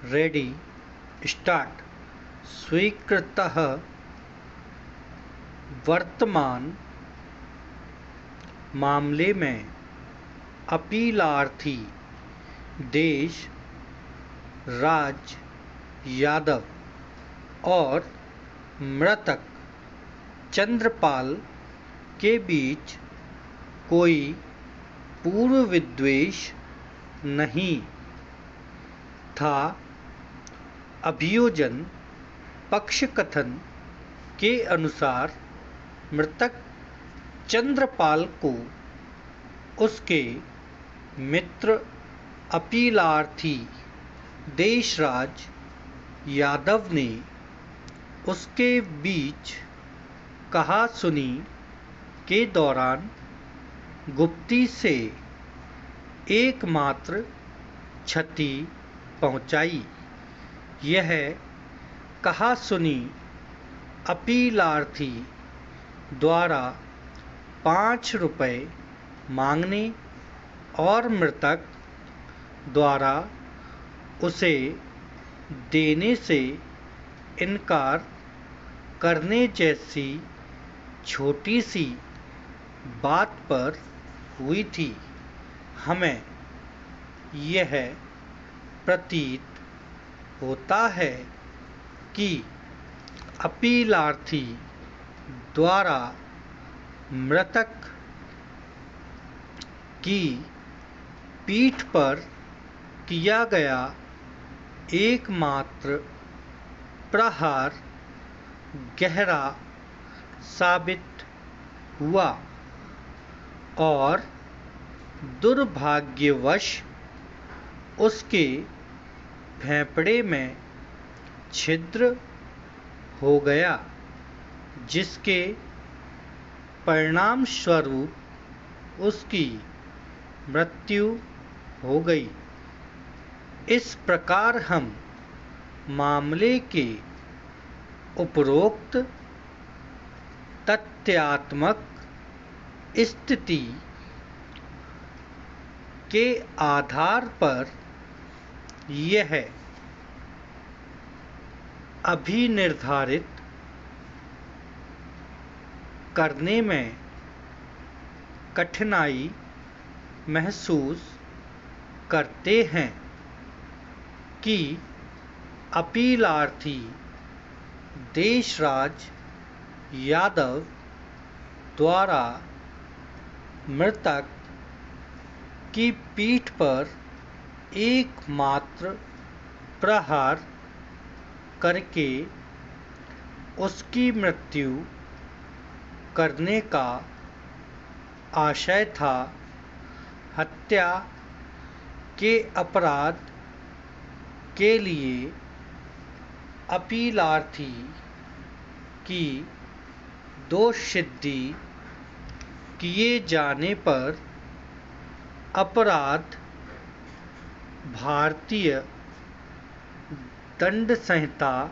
Ready start. स्वीकृतः वर्तमान मामले में अपीलार्थी देश राज यादव और मृतक चंद्रपाल के बीच कोई पूर्व विद्वेष नहीं था। अभियोजन पक्ष कथन के अनुसार मृतक चंद्रपाल को उसके मित्र अपीलार्थी देशराज यादव ने उसके बीच कहा-सुनी के दौरान गुप्ती से एकमात्र क्षति पहुंचाई। यह कहा-सुनी अपीलार्थी द्वारा 5 रुपए मांगने और मृतक द्वारा उसे देने से इनकार करने जैसी छोटी सी बात पर हुई थी। हमें यह प्रतीत होता है कि अपीलार्थी द्वारा मृतक की पीठ पर किया गया एकमात्र प्रहार गहरा साबित हुआ और दुर्भाग्यवश उसके फेफड़े में छिद्र हो गया, जिसके परिणाम स्वरूप उसकी मृत्यु हो गई। इस प्रकार हम मामले के उपरोक्त तथ्यात्मक स्थिति के आधार पर यह अभिनिर्धारित करने में कठिनाई महसूस करते हैं कि अपीलार्थी देशराज यादव द्वारा मृतक की पीठ पर एकमात्र प्रहार करके उसकी मृत्यु करने का आशय था। हत्या के अपराध के लिए अपीलार्थी की दोषसिद्धि किए जाने पर अपराध भारतीय दंड संहिता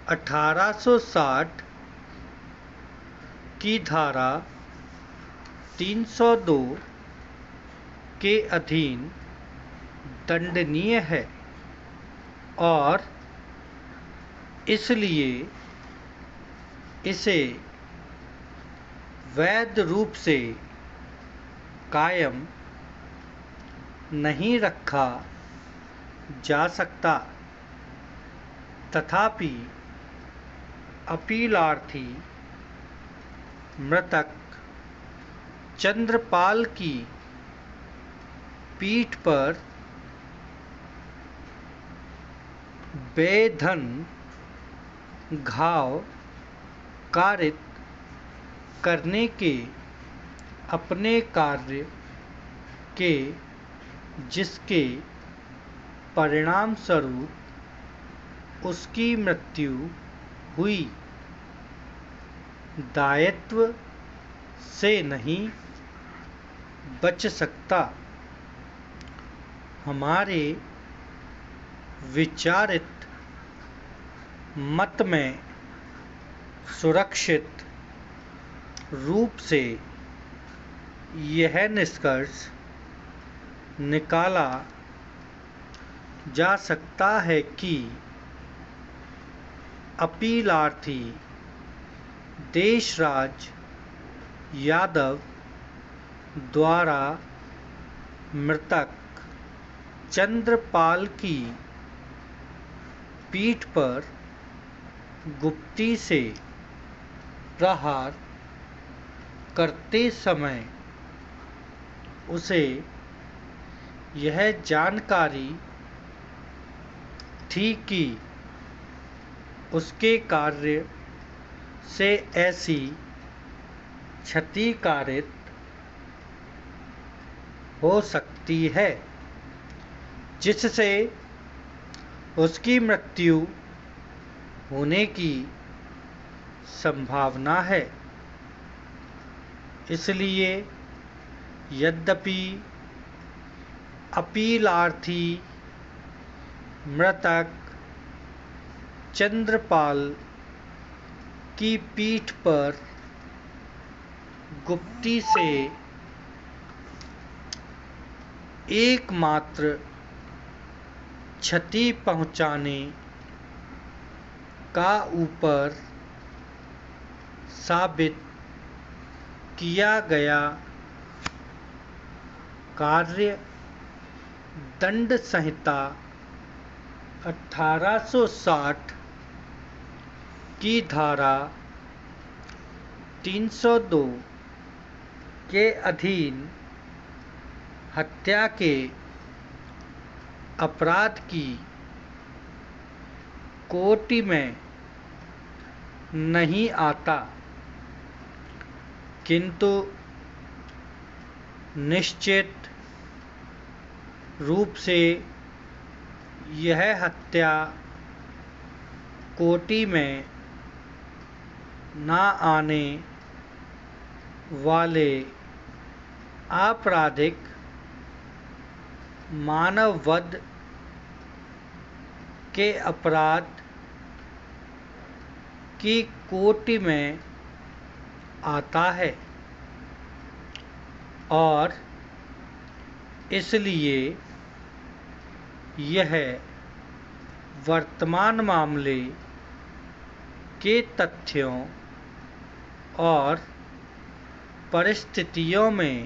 1860 की धारा 302 के अधीन दंडनीय है और इसलिए इसे वैध रूप से कायम नहीं रखा जा सकता। तथापि अपीलार्थी मृतक चंद्रपाल की पीठ पर बेधन घाव कारित करने के अपने कार्य के जिसके परिणाम स्वरूप उसकी मृत्यु हुई, दायित्व से नहीं बच सकता। हमारे विचारित मत में सुरक्षित रूप से यह निष्कर्ष निकाला जा सकता है कि अपीलार्थी देशराज यादव द्वारा मृतक चंद्रपाल की पीठ पर गुप्ती से प्रहार करते समय उसे यह जानकारी थी कि उसके कार्य से ऐसी क्षति कारित हो सकती है जिससे उसकी मृत्यु होने की संभावना है। इसलिए यद्यपि अपीलार्थी मृतक चंद्रपाल की पीठ पर गुप्ती से एकमात्र क्षति पहुंचाने का ऊपर साबित किया गया कार्य दंड संहिता 1860 की धारा 302 के अधीन हत्या के अपराध की कोटि में नहीं आता, किंतु निश्चित रूप से यह हत्या कोटि में ना आने वाले आपराधिक मानववध के अपराध की कोटि में आता है और इसलिए यह वर्तमान मामले के तथ्यों और परिस्थितियों में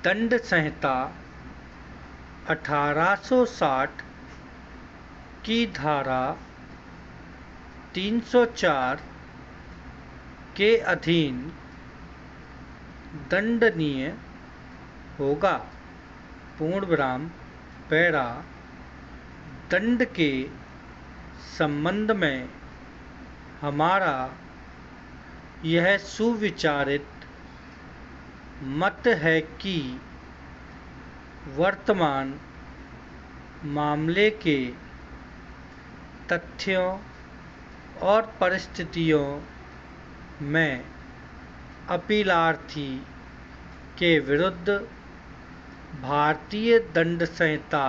दंड संहिता 1860 की धारा 304 के अधीन दंडनीय होगा। पूर्णविराम पैरा दंड के संबंध में हमारा यह सुविचारित मत है कि वर्तमान मामले के तथ्यों और परिस्थितियों में अपीलार्थी के विरुद्ध भारतीय दंड संहिता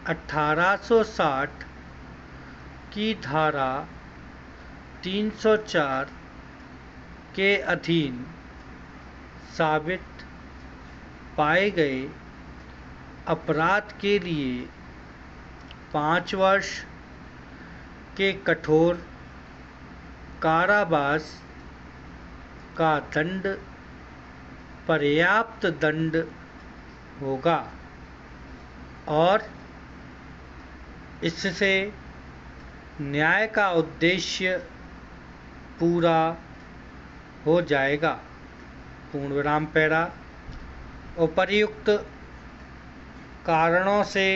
1860 की धारा 304 के अधीन साबित पाए गए अपराध के लिए 5 वर्ष के कठोर कारावास का दंड पर्याप्त दंड होगा और इससे न्याय का उद्देश्य पूरा हो जाएगा। पूर्णविराम पैरा उपर्युक्त कारणों से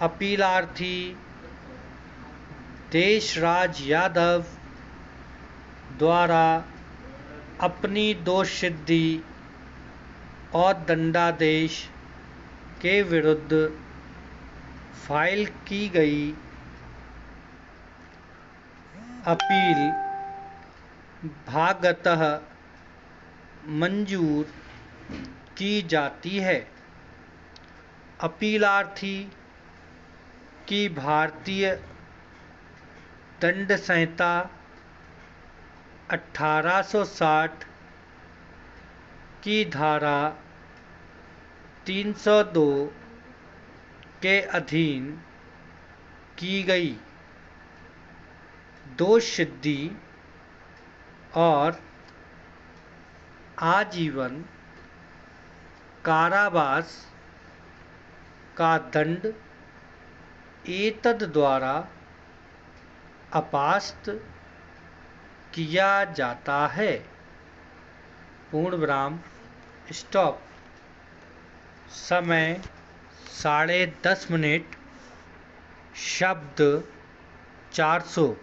अपीलार्थी देशराज यादव द्वारा अपनी दोष सिद्धि और दंडादेश के विरुद्ध फाइल की गई अपील भागतः मंजूर की जाती है। अपीलार्थी की भारतीय दंड संहिता 1860 की धारा 302 के अधीन की गई दोषसिद्धि और आजीवन कारावास का दंड एतद्द्वारा अपास्त किया जाता है। पूर्ण विराम। स्टॉप। समय 10:30। शब्द 400।